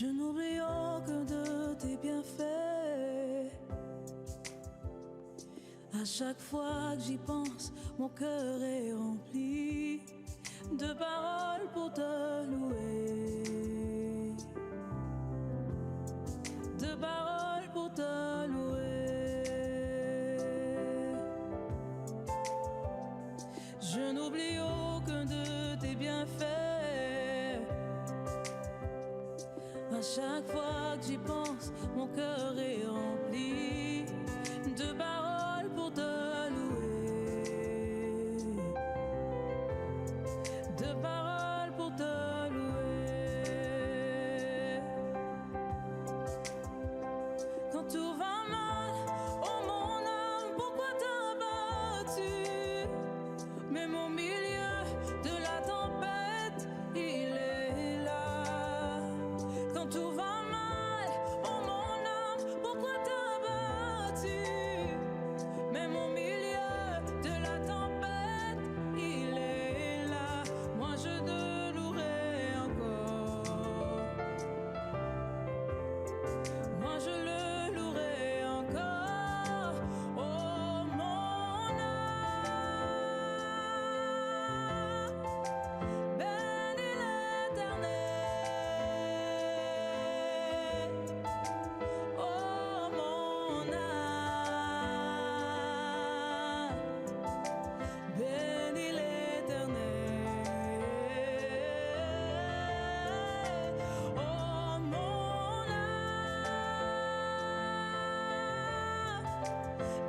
Je n'oublie aucun de tes bienfaits. À chaque fois que j'y pense, mon cœur est rempli de paroles pour te louer, de paroles pour te louer. Je n'oublie aucun de tes bienfaits. À chaque fois que j'y pense, mon cœur est rempli de paroles pour te louer, de paroles pour te louer. Quand tout va mal, oh mon âme, pourquoi t'as battu? Même au milieu de la tempête, il est là. Quand tout va mal, oh mon âme, pourquoi t'as battu? Même au milieu de la tempête, il est là. Moi je te louerai encore. Moi je le louerai encore. Oh mon âme, bénis l'Éternel. Oh mon âme, bénis l'Éternel. Oh mon âme,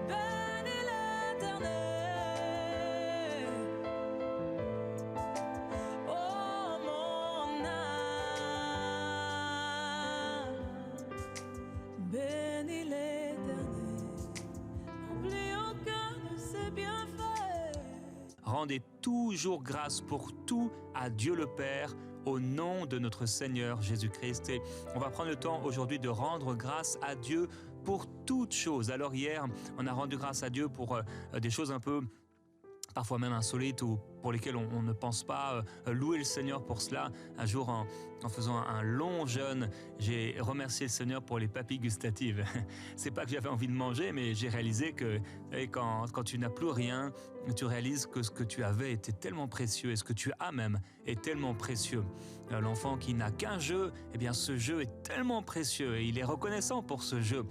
bénis l'Éternel. Oh mon âme, bénis l'Éternel. N'oublie aucun de ses bienfaits. Rendez toujours grâce pour tout à Dieu le Père au nom de notre Seigneur Jésus-Christ. Et on va prendre le temps aujourd'hui de rendre grâce à Dieu pour toutes choses. Alors hier, on a rendu grâce à Dieu pour des choses un peu parfois même insolites ou pour lesquelles on ne pense pas louer le Seigneur pour cela. Un jour, en faisant un long jeûne, j'ai remercié le Seigneur pour les papilles gustatives. C'est pas que j'avais envie de manger, mais j'ai réalisé que vous savez, quand tu n'as plus rien, tu réalises que ce que tu avais était tellement précieux et ce que tu as même est tellement précieux. L'enfant qui n'a qu'un jeu, eh bien ce jeu est tellement précieux et il est reconnaissant pour ce jeu.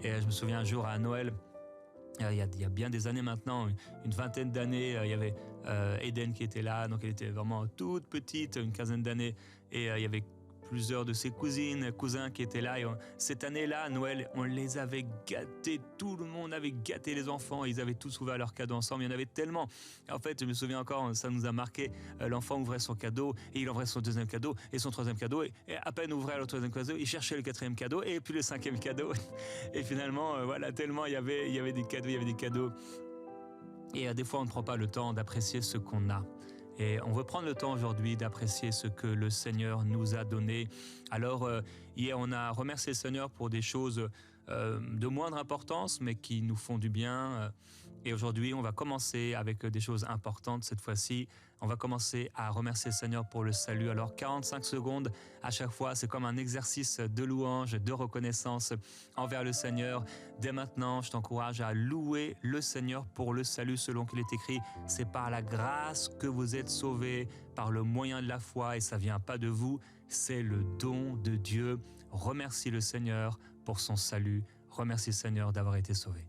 Et je me souviens un jour à Noël, il y a bien des années maintenant, une vingtaine d'années, il y avait Eden qui était là, donc elle était vraiment toute petite, une quinzaine d'années, et il y avait plusieurs de ses cousins qui étaient là. Et cette année-là, à Noël, on les avait gâtés, tout le monde avait gâté les enfants, ils avaient tous ouvert leurs cadeaux ensemble, il y en avait tellement. Et en fait, je me souviens encore, ça nous a marqué, l'enfant ouvrait son cadeau, et il ouvrait son deuxième cadeau, et son troisième cadeau, et à peine ouvrait le troisième cadeau, il cherchait le quatrième cadeau, et puis le cinquième cadeau. Et finalement, voilà, tellement il y avait des cadeaux. Et des fois, on ne prend pas le temps d'apprécier ce qu'on a. Et on veut prendre le temps aujourd'hui d'apprécier ce que le Seigneur nous a donné. Alors, hier, on a remercié le Seigneur pour des choses de moindre importance, mais qui nous font du bien. Et aujourd'hui, on va commencer avec des choses importantes cette fois-ci. On va commencer à remercier le Seigneur pour le salut. Alors, 45 secondes à chaque fois, c'est comme un exercice de louange, de reconnaissance envers le Seigneur. Dès maintenant, je t'encourage à louer le Seigneur pour le salut selon qu'il est écrit. C'est par la grâce que vous êtes sauvés, par le moyen de la foi, et ça vient pas de vous, c'est le don de Dieu. Remercie le Seigneur pour son salut. Remercie le Seigneur d'avoir été sauvé.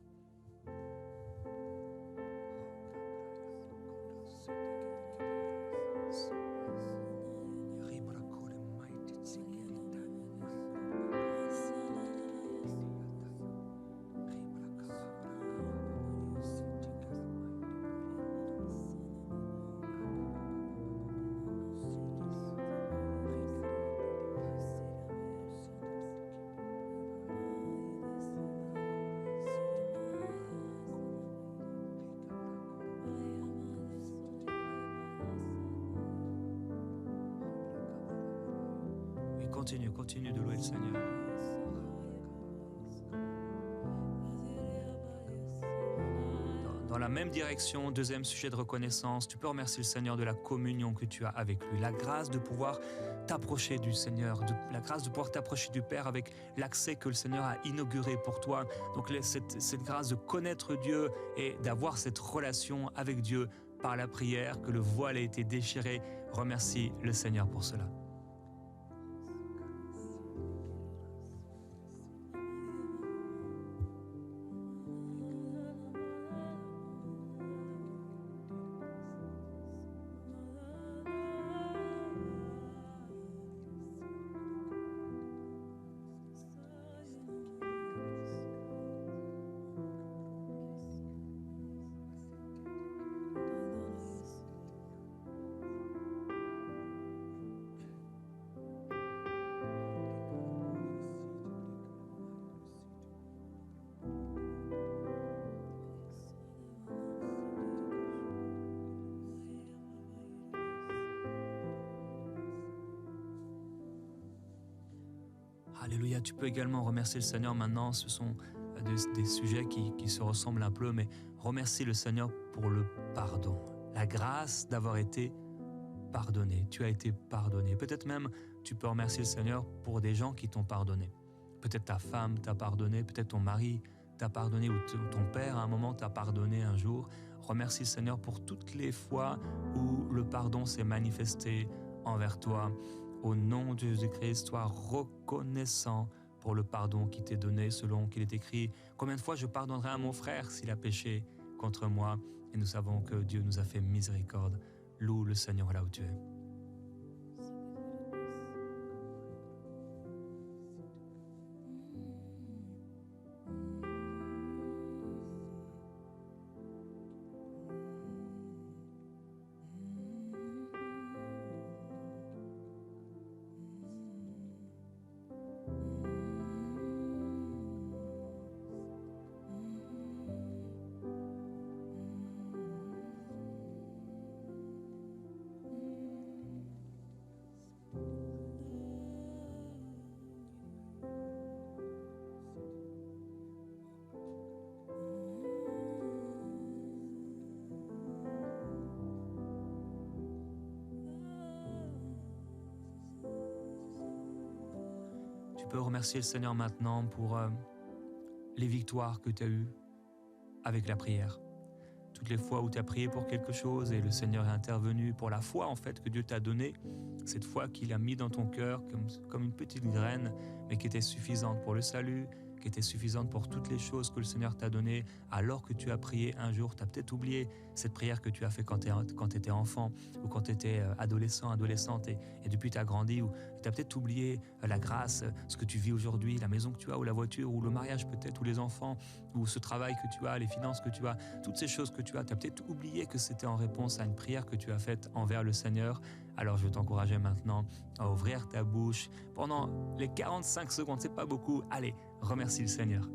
Continue de louer le Seigneur. Dans dans la même direction, deuxième sujet de reconnaissance, tu peux remercier le Seigneur de la communion que tu as avec lui, la grâce de pouvoir t'approcher du Seigneur, la grâce de pouvoir t'approcher du Père avec l'accès que le Seigneur a inauguré pour toi. Donc cette grâce de connaître Dieu et d'avoir cette relation avec Dieu par la prière, que le voile a été déchiré. Remercie le Seigneur pour cela. Alléluia, tu peux également remercier le Seigneur maintenant. Ce sont des sujets qui se ressemblent un peu, mais remercie le Seigneur pour le pardon. La grâce d'avoir été pardonné. Tu as été pardonné. Peut-être même tu peux remercier le Seigneur pour des gens qui t'ont pardonné. Peut-être ta femme t'a pardonné, peut-être ton mari t'a pardonné ou ton père à un moment t'a pardonné un jour. Remercie le Seigneur pour toutes les fois où le pardon s'est manifesté envers toi. Au nom de Jésus-Christ, sois reconnaissant pour le pardon qui t'est donné selon qu'il est écrit. Combien de fois je pardonnerai à mon frère s'il a péché contre moi? Et nous savons que Dieu nous a fait miséricorde. Loue le Seigneur là où tu es. Tu peux remercier le Seigneur maintenant pour les victoires que tu as eues avec la prière. Toutes les fois où tu as prié pour quelque chose et le Seigneur est intervenu, pour la foi en fait que Dieu t'a donnée, cette foi qu'il a mis dans ton cœur comme une petite graine, mais qui était suffisante pour le salut, qui était suffisante pour toutes les choses que le Seigneur t'a données, alors que tu as prié un jour. Tu as peut-être oublié cette prière que tu as fait quand tu étais enfant ou quand tu étais adolescent, adolescente et depuis tu as grandi, ou tu as peut-être oublié la grâce, ce que tu vis aujourd'hui, la maison que tu as ou la voiture ou le mariage peut-être ou les enfants ou ce travail que tu as, les finances que tu as, toutes ces choses que tu as peut-être oublié que c'était en réponse à une prière que tu as faite envers le Seigneur. Alors je t'encourageais maintenant à ouvrir ta bouche pendant les 45 secondes, c'est pas beaucoup, allez, remercie le Seigneur.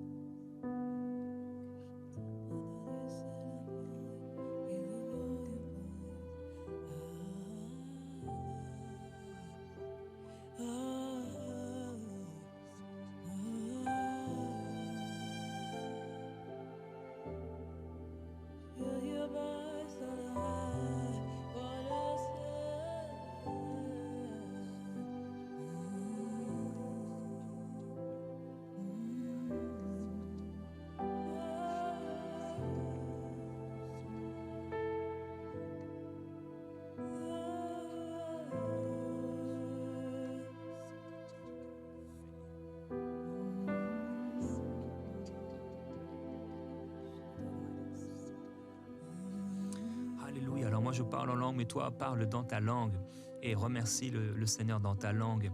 Alléluia. Alors moi je parle en langue, mais toi parle dans ta langue et remercie le Seigneur dans ta langue.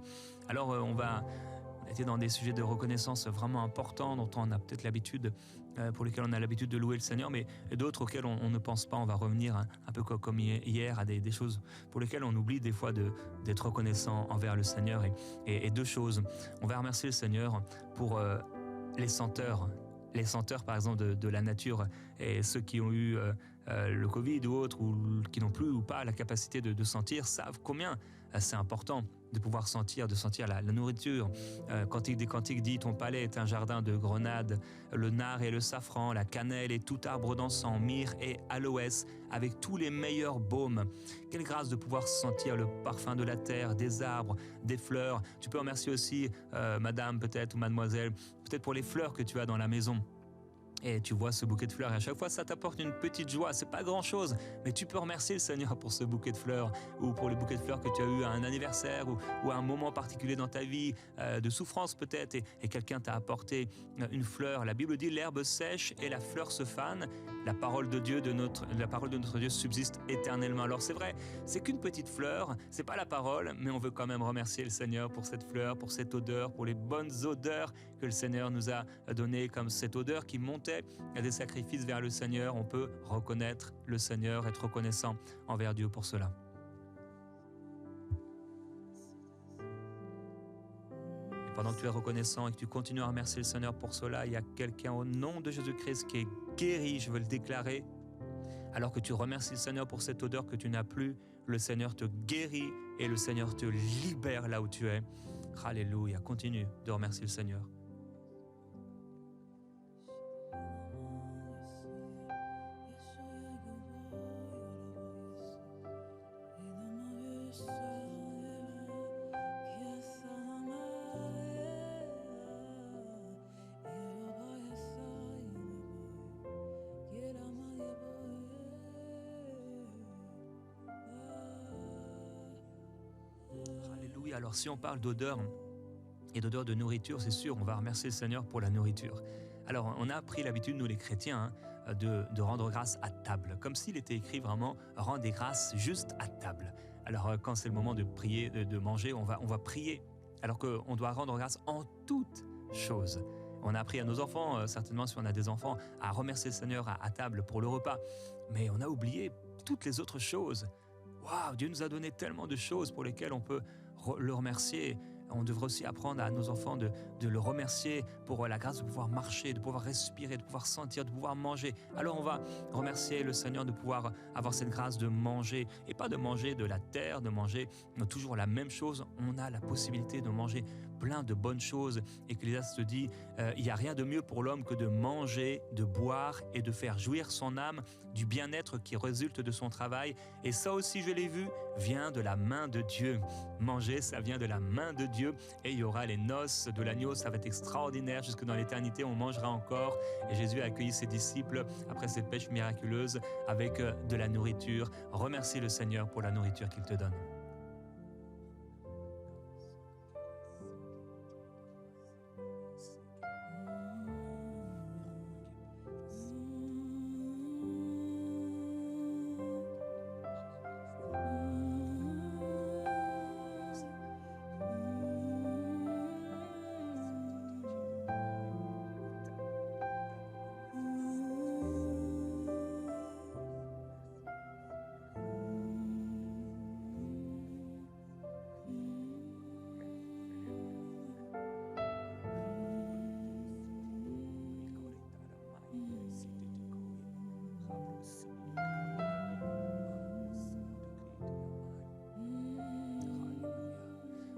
Alors on était dans des sujets de reconnaissance vraiment importants dont on a peut-être l'habitude, pour lesquels on a l'habitude de louer le Seigneur, mais d'autres auxquels on ne pense pas. On va revenir un peu comme hier à des choses pour lesquelles on oublie des fois d'être reconnaissant envers le Seigneur. Et deux choses. On va remercier le Seigneur pour les senteurs. Les senteurs, par exemple, de la nature, et ceux qui ont eu le Covid ou autres, ou qui n'ont plus ou pas la capacité de sentir, savent combien c'est important de pouvoir sentir, la nourriture. Cantique des Cantiques dit, ton palais est un jardin de grenades, le nard et le safran, la cannelle et tout arbre d'encens, myrrhe et aloès, avec tous les meilleurs baumes. Quelle grâce de pouvoir sentir le parfum de la terre, des arbres, des fleurs. Tu peux remercier aussi madame peut-être ou mademoiselle, peut-être pour les fleurs que tu as dans la maison. Et tu vois ce bouquet de fleurs et à chaque fois ça t'apporte une petite joie, c'est pas grand chose, mais tu peux remercier le Seigneur pour ce bouquet de fleurs ou pour le bouquet de fleurs que tu as eu à un anniversaire ou à un moment particulier dans ta vie de souffrance peut-être et quelqu'un t'a apporté une fleur. La Bible dit l'herbe sèche et la fleur se fane, la parole de notre Dieu subsiste éternellement. Alors c'est vrai, c'est qu'une petite fleur, c'est pas la parole, mais on veut quand même remercier le Seigneur pour cette fleur, pour cette odeur, pour les bonnes odeurs que le Seigneur nous a données, comme cette odeur qui montait à des sacrifices vers le Seigneur. On peut reconnaître le Seigneur, être reconnaissant envers Dieu pour cela. Et pendant que tu es reconnaissant et que tu continues à remercier le Seigneur pour cela, il y a quelqu'un au nom de Jésus-Christ qui est guéri, je veux le déclarer. Alors que tu remercies le Seigneur pour cette odeur que tu n'as plus, le Seigneur te guérit et le Seigneur te libère là où tu es. Alléluia, continue de remercier le Seigneur. Alors si on parle d'odeur et d'odeur de nourriture, c'est sûr, on va remercier le Seigneur pour la nourriture. Alors on a pris l'habitude, nous les chrétiens, de rendre grâce à table, comme s'il était écrit vraiment « rendez grâce juste à table ». Alors quand c'est le moment de prier, de manger, on va prier, alors qu'on doit rendre grâce en toutes choses. On a appris à nos enfants, certainement si on a des enfants, à remercier le Seigneur à table pour le repas, mais on a oublié toutes les autres choses. Waouh, Dieu nous a donné tellement de choses pour lesquelles on peut le remercier. On devrait aussi apprendre à nos enfants de le remercier pour la grâce de pouvoir marcher, de pouvoir respirer, de pouvoir sentir, de pouvoir manger. Alors on va remercier le Seigneur de pouvoir avoir cette grâce de manger, et pas de manger de la terre, de manger toujours la même chose. On a la possibilité de manger plein de bonnes choses. Ecclésiaste dit, il n'y a rien de mieux pour l'homme que de manger, de boire et de faire jouir son âme du bien-être qui résulte de son travail. Et ça aussi, je l'ai vu, vient de la main de Dieu. Manger, ça vient de la main de Dieu. Et il y aura les noces de l'agneau, ça va être extraordinaire. Jusque dans l'éternité, on mangera encore. Et Jésus a accueilli ses disciples après cette pêche miraculeuse avec de la nourriture. Remercie le Seigneur pour la nourriture qu'il te donne.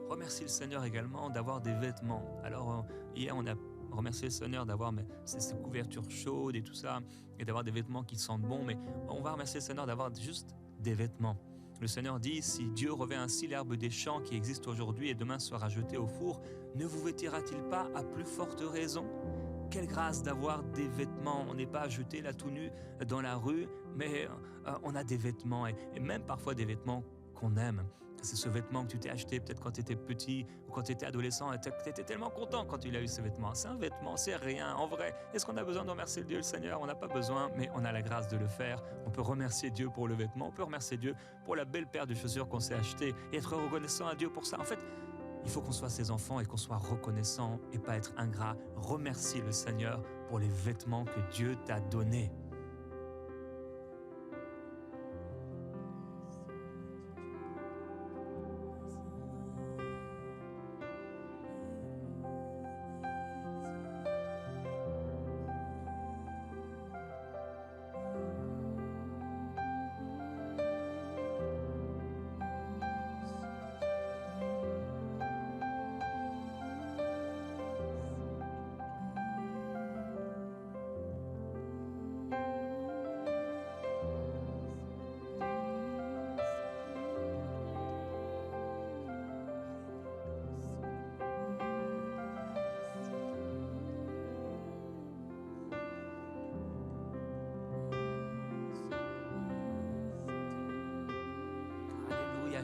Remercie le Seigneur également d'avoir des vêtements. Alors hier on a remercié le Seigneur d'avoir ces couvertures chaudes et tout ça, et d'avoir des vêtements qui sentent bon, mais on va remercier le Seigneur d'avoir juste des vêtements. Le Seigneur dit, si Dieu revêt ainsi l'herbe des champs qui existe aujourd'hui et demain sera jetée au four, ne vous vêtira-t-il pas à plus forte raison ? Quelle grâce d'avoir des vêtements. On n'est pas jeté là tout nu dans la rue, mais on a des vêtements, et même parfois des vêtements qu'on aime. C'est ce vêtement que tu t'es acheté peut-être quand tu étais petit ou quand tu étais adolescent et tu étais tellement content quand tu as eu ce vêtement. C'est un vêtement, c'est rien. En vrai, est-ce qu'on a besoin de remercier Dieu le Seigneur ? On n'a pas besoin, mais on a la grâce de le faire. On peut remercier Dieu pour le vêtement, on peut remercier Dieu pour la belle paire de chaussures qu'on s'est achetée et être reconnaissant à Dieu pour ça. En fait, il faut qu'on soit ses enfants et qu'on soit reconnaissant et pas être ingrat. Remercie le Seigneur pour les vêtements que Dieu t'a donnés.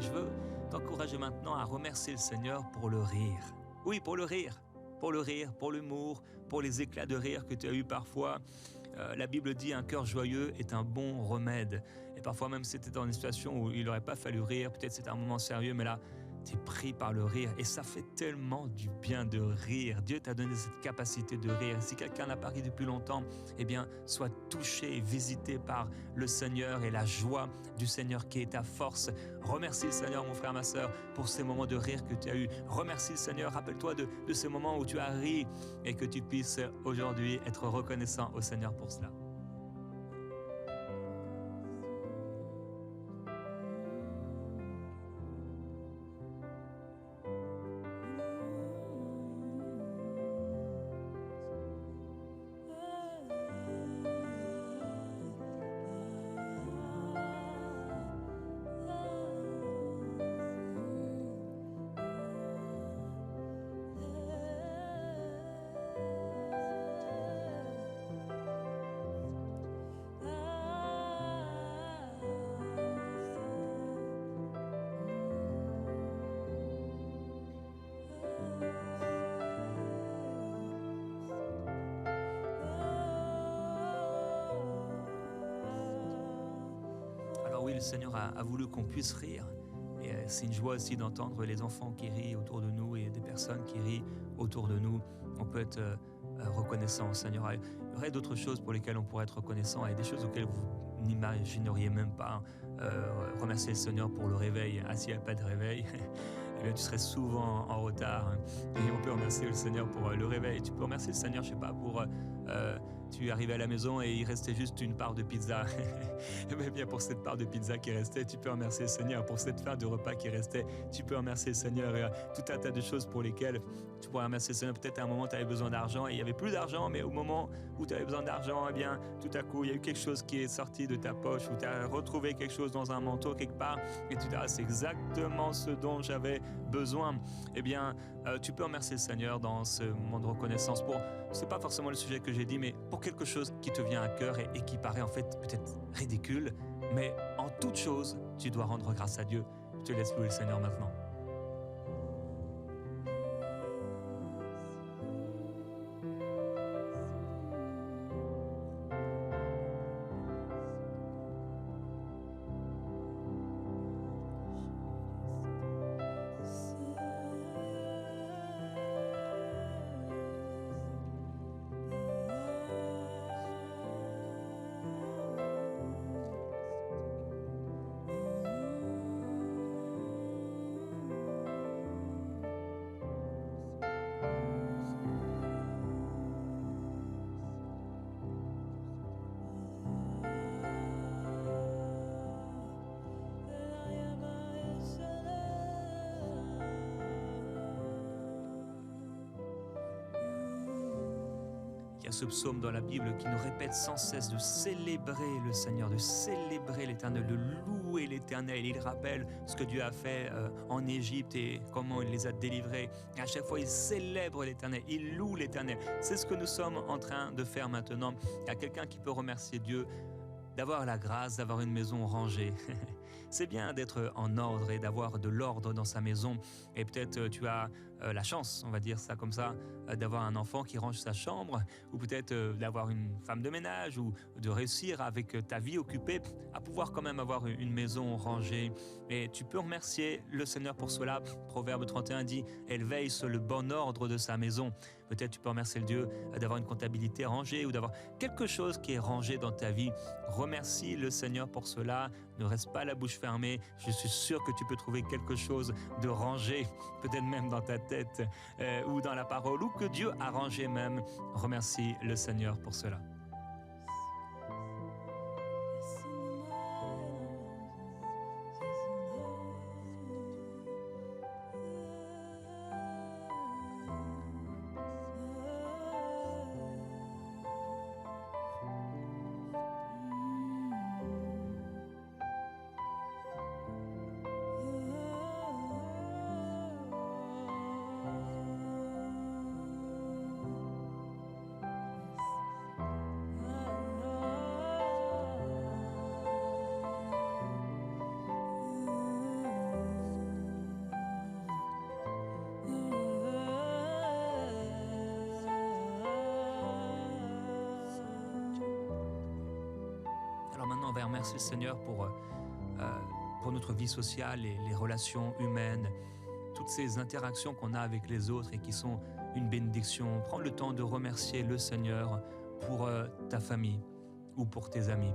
je veux t'encourager maintenant à remercier le Seigneur pour le rire. Oui, pour le rire. Pour le rire, pour l'humour, pour les éclats de rire que tu as eu parfois. La Bible dit un cœur joyeux est un bon remède. Et parfois même si tu es dans une situation où il n'aurait pas fallu rire, peut-être c'est un moment sérieux, mais là, tu es pris par le rire. Et ça fait tellement du bien de rire. Dieu t'a donné cette capacité de rire. Si quelqu'un n'a pas ri depuis longtemps, eh bien, sois touché et visité par le Seigneur et la joie du Seigneur qui est ta force. Remercie le Seigneur, mon frère, ma sœur, pour ces moments de rire que tu as eus. Remercie le Seigneur. Rappelle-toi de ces moments où tu as ri et que tu puisses aujourd'hui être reconnaissant au Seigneur pour cela. Oui, le Seigneur a voulu qu'on puisse rire. Et c'est une joie aussi d'entendre les enfants qui rient autour de nous et des personnes qui rient autour de nous. On peut être reconnaissant au Seigneur. Il y aurait d'autres choses pour lesquelles on pourrait être reconnaissant et des choses auxquelles vous n'imagineriez même pas. Remercier le Seigneur pour le réveil. Ah, s'il n'y a pas de réveil, eh bien, tu serais souvent en retard. Et on peut remercier le Seigneur pour le réveil. Tu peux remercier le Seigneur, je ne sais pas, pour... tu arrivais à la maison et il restait juste une part de pizza. Et bien pour cette part de pizza qui restait, tu peux remercier le Seigneur. Pour cette fin de repas qui restait, tu peux remercier le Seigneur. Et tout un tas de choses pour lesquelles tu pourrais remercier le Seigneur. Peut-être à un moment, tu avais besoin d'argent et il n'y avait plus d'argent, mais au moment où tu avais besoin d'argent, eh bien, tout à coup, il y a eu quelque chose qui est sorti de ta poche ou tu as retrouvé quelque chose dans un manteau quelque part et tu te dis, ah, c'est exactement ce dont j'avais besoin. Eh bien, tu peux remercier le Seigneur dans ce moment de reconnaissance pour, c'est pas forcément le sujet que j'ai dit, mais pour quelque chose qui te vient à cœur et qui paraît en fait peut-être ridicule, mais en toute chose, tu dois rendre grâce à Dieu. Je te laisse louer le Seigneur maintenant. Il y a ce psaume dans la Bible qui nous répète sans cesse de célébrer le Seigneur, de célébrer l'Éternel, de louer l'Éternel. Il rappelle ce que Dieu a fait en Égypte et comment il les a délivrés. Et à chaque fois, il célèbre l'Éternel, il loue l'Éternel. C'est ce que nous sommes en train de faire maintenant. Il y a quelqu'un qui peut remercier Dieu d'avoir la grâce d'avoir une maison rangée. C'est bien d'être en ordre et d'avoir de l'ordre dans sa maison. Et peut-être tu as la chance, on va dire ça comme ça, d'avoir un enfant qui range sa chambre, ou peut-être d'avoir une femme de ménage, ou de réussir avec ta vie occupée à pouvoir quand même avoir une maison rangée. Et tu peux remercier le Seigneur pour cela. Proverbe 31 dit « Elle veille sur le bon ordre de sa maison ». Peut-être tu peux remercier le Dieu d'avoir une comptabilité rangée ou d'avoir quelque chose qui est rangé dans ta vie. Remercie le Seigneur pour cela. Ne reste pas la bouche fermée. Je suis sûr que tu peux trouver quelque chose de rangé, peut-être même dans ta tête ou dans la parole, ou que Dieu a rangé même. Remercie le Seigneur pour cela. va remercier le Seigneur pour notre vie sociale et les relations humaines, toutes ces interactions qu'on a avec les autres et qui sont une bénédiction. Prends le temps de remercier le Seigneur pour ta famille ou pour tes amis.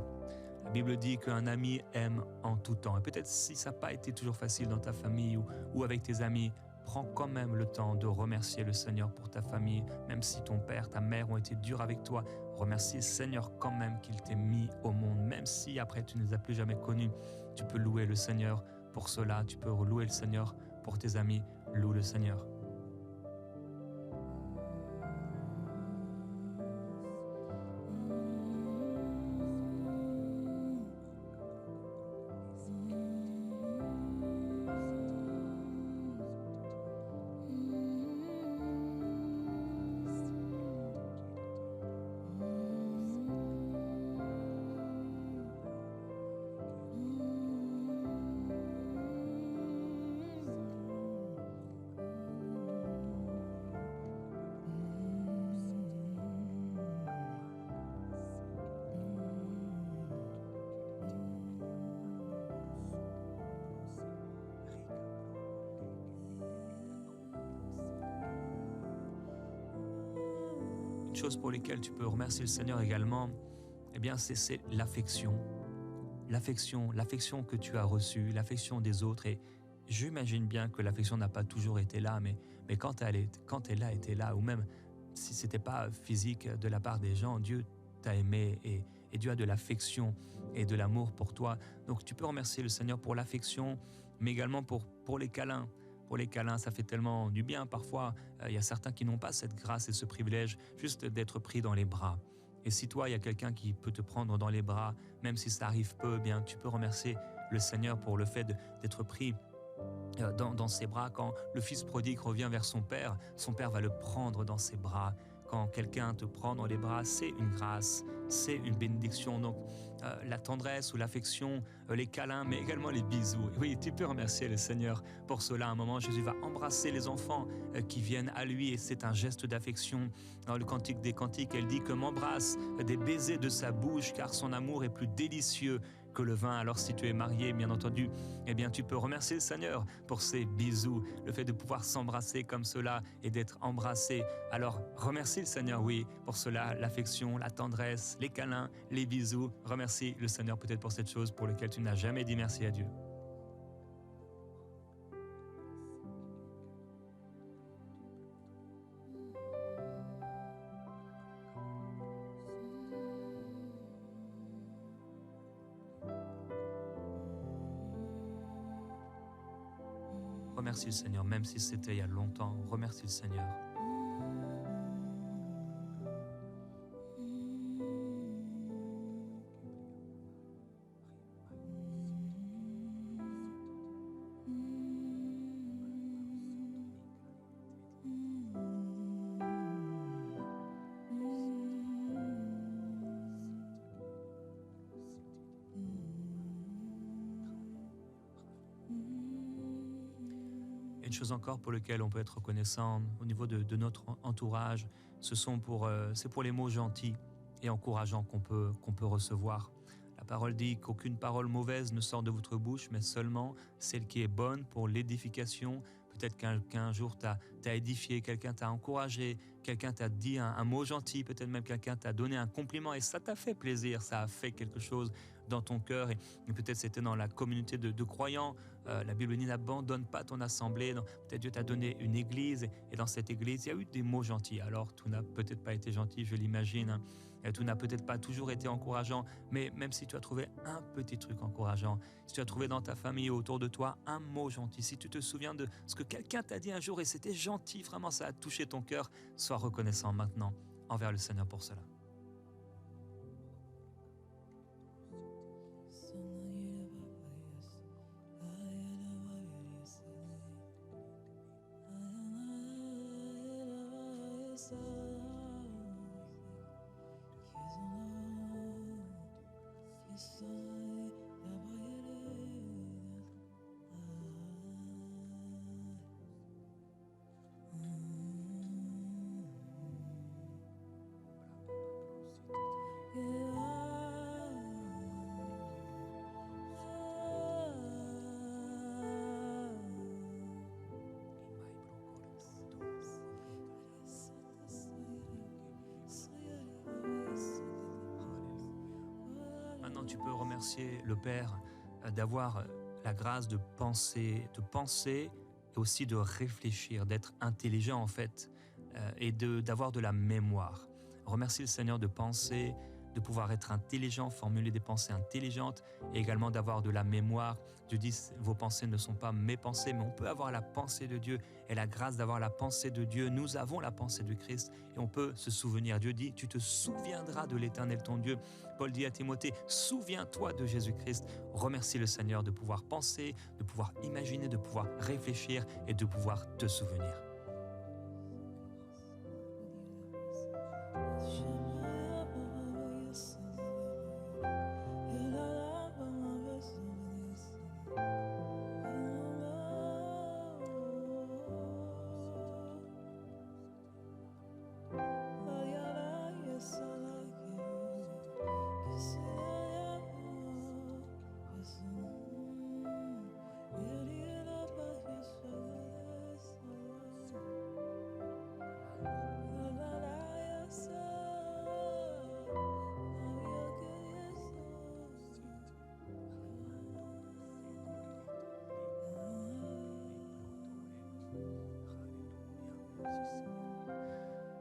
La Bible dit qu'un ami aime en tout temps. Et peut-être si ça n'a pas été toujours facile dans ta famille ou avec tes amis, prends quand même le temps de remercier le Seigneur pour ta famille, même si ton père, ta mère ont été durs avec toi. Remercie le Seigneur quand même qu'il t'ait mis au monde, même si après tu ne les as plus jamais connus. Tu peux louer le Seigneur pour cela, tu peux louer le Seigneur pour tes amis, loue le Seigneur. Une chose pour laquelle tu peux remercier le Seigneur également, eh bien, c'est l'affection. L'affection que tu as reçue, l'affection des autres. Et j'imagine bien que l'affection n'a pas toujours été là, mais quand elle a été là, ou même si ce n'était pas physique de la part des gens, Dieu t'a aimé et Dieu a de l'affection et de l'amour pour toi. Donc tu peux remercier le Seigneur pour l'affection, mais également pour les câlins. Pour les câlins, ça fait tellement du bien. Parfois, il y a certains qui n'ont pas cette grâce et ce privilège juste d'être pris dans les bras. Et si toi, il y a quelqu'un qui peut te prendre dans les bras, même si ça arrive peu, eh bien, tu peux remercier le Seigneur pour le fait d'être pris dans ses bras. Quand le fils prodigue revient vers son père va le prendre dans ses bras. Quand quelqu'un te prend dans les bras, c'est une grâce, c'est une bénédiction. Donc la tendresse ou l'affection, les câlins, mais également les bisous. Oui, tu peux remercier le Seigneur pour cela. À un moment, Jésus va embrasser les enfants qui viennent à lui et c'est un geste d'affection. Dans le Cantique des Cantiques, elle dit que m'embrasse des baisers de sa bouche car son amour est plus délicieux que le vin. Alors si tu es marié, bien entendu, eh bien tu peux remercier le Seigneur pour ces bisous, le fait de pouvoir s'embrasser comme cela et d'être embrassé. Alors remercie le Seigneur, oui, pour cela, l'affection, la tendresse, les câlins, les bisous. Remercie le Seigneur peut-être pour cette chose pour laquelle tu n'as jamais dit merci à Dieu. Remercie le Seigneur, même si c'était il y a longtemps. Remercie le Seigneur. Une chose encore pour laquelle on peut être reconnaissant au niveau de notre entourage, c'est pour les mots gentils et encourageants qu'on peut recevoir. La parole dit qu'aucune parole mauvaise ne sort de votre bouche, mais seulement celle qui est bonne pour l'édification. Peut-être qu'un jour t'a édifié, quelqu'un t'a encouragé, quelqu'un t'a dit un mot gentil, peut-être même quelqu'un t'a donné un compliment et ça t'a fait plaisir, ça a fait quelque chose dans ton cœur et peut-être c'était dans la communauté de croyants. La Bible dit n'abandonne pas ton assemblée. Peut-être Dieu t'a donné une église et dans cette église il y a eu des mots gentils. Alors tout n'a peut-être pas été gentil, je l'imagine. Et tout n'a peut-être pas toujours été encourageant, mais même si tu as trouvé un petit truc encourageant, si tu as trouvé dans ta famille autour de toi un mot gentil, si tu te souviens de ce que quelqu'un t'a dit un jour et c'était gentil, vraiment ça a touché ton cœur, sois reconnaissant maintenant envers le Seigneur pour cela. tu peux remercier le Père d'avoir la grâce de penser et aussi de réfléchir, d'être intelligent en fait, et d'avoir de la mémoire. Remercie le Seigneur de penser, de pouvoir être intelligent, formuler des pensées intelligentes et également d'avoir de la mémoire. Dieu dit, vos pensées ne sont pas mes pensées, mais on peut avoir la pensée de Dieu et la grâce d'avoir la pensée de Dieu. Nous avons la pensée de Christ et on peut se souvenir. Dieu dit, tu te souviendras de l'Éternel ton Dieu. Paul dit à Timothée, souviens-toi de Jésus-Christ. Remercie le Seigneur de pouvoir penser, de pouvoir imaginer, de pouvoir réfléchir et de pouvoir te souvenir.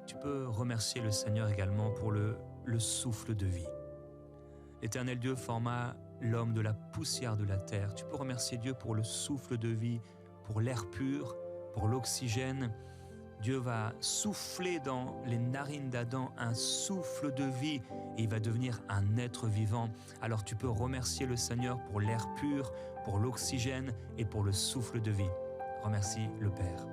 Tu peux remercier le Seigneur également pour le souffle de vie. L'Éternel Dieu forma l'homme de la poussière de la terre. Tu peux remercier Dieu pour le souffle de vie, pour l'air pur, pour l'oxygène. Dieu va souffler dans les narines d'Adam un souffle de vie et il va devenir un être vivant. Alors tu peux remercier le Seigneur pour l'air pur, pour l'oxygène et pour le souffle de vie. Remercie le Père.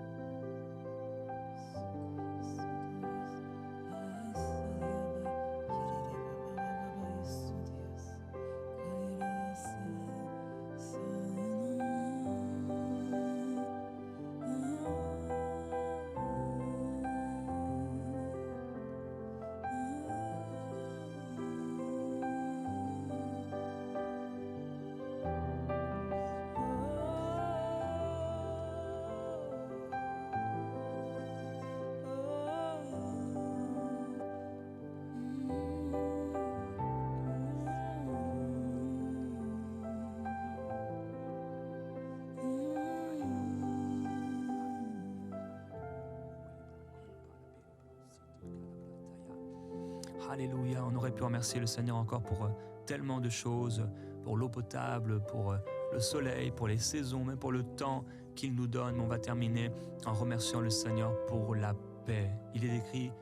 Alléluia, on aurait pu remercier le Seigneur encore pour tellement de choses, pour l'eau potable, pour le soleil, pour les saisons, même pour le temps qu'il nous donne. Mais on va terminer en remerciant le Seigneur pour la paix. Il est écrit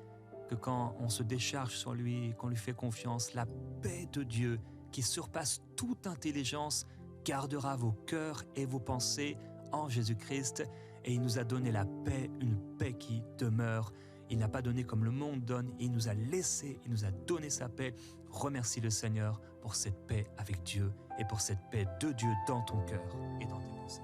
que quand on se décharge sur lui, qu'on lui fait confiance, la paix de Dieu qui surpasse toute intelligence gardera vos cœurs et vos pensées en Jésus-Christ. Et il nous a donné la paix, une paix qui demeure. Il n'a pas donné comme le monde donne, il nous a laissé, il nous a donné sa paix. Remercie le Seigneur pour cette paix avec Dieu et pour cette paix de Dieu dans ton cœur et dans tes pensées.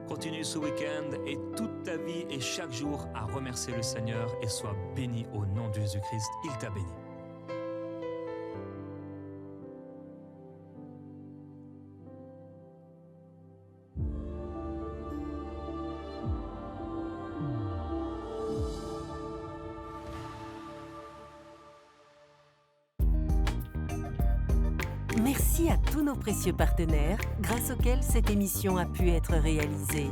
Continue ce week-end et toute ta vie et chaque jour à remercier le Seigneur et sois béni au nom de Jésus-Christ. Il t'a béni. Merci à tous nos précieux partenaires grâce auxquels cette émission a pu être réalisée.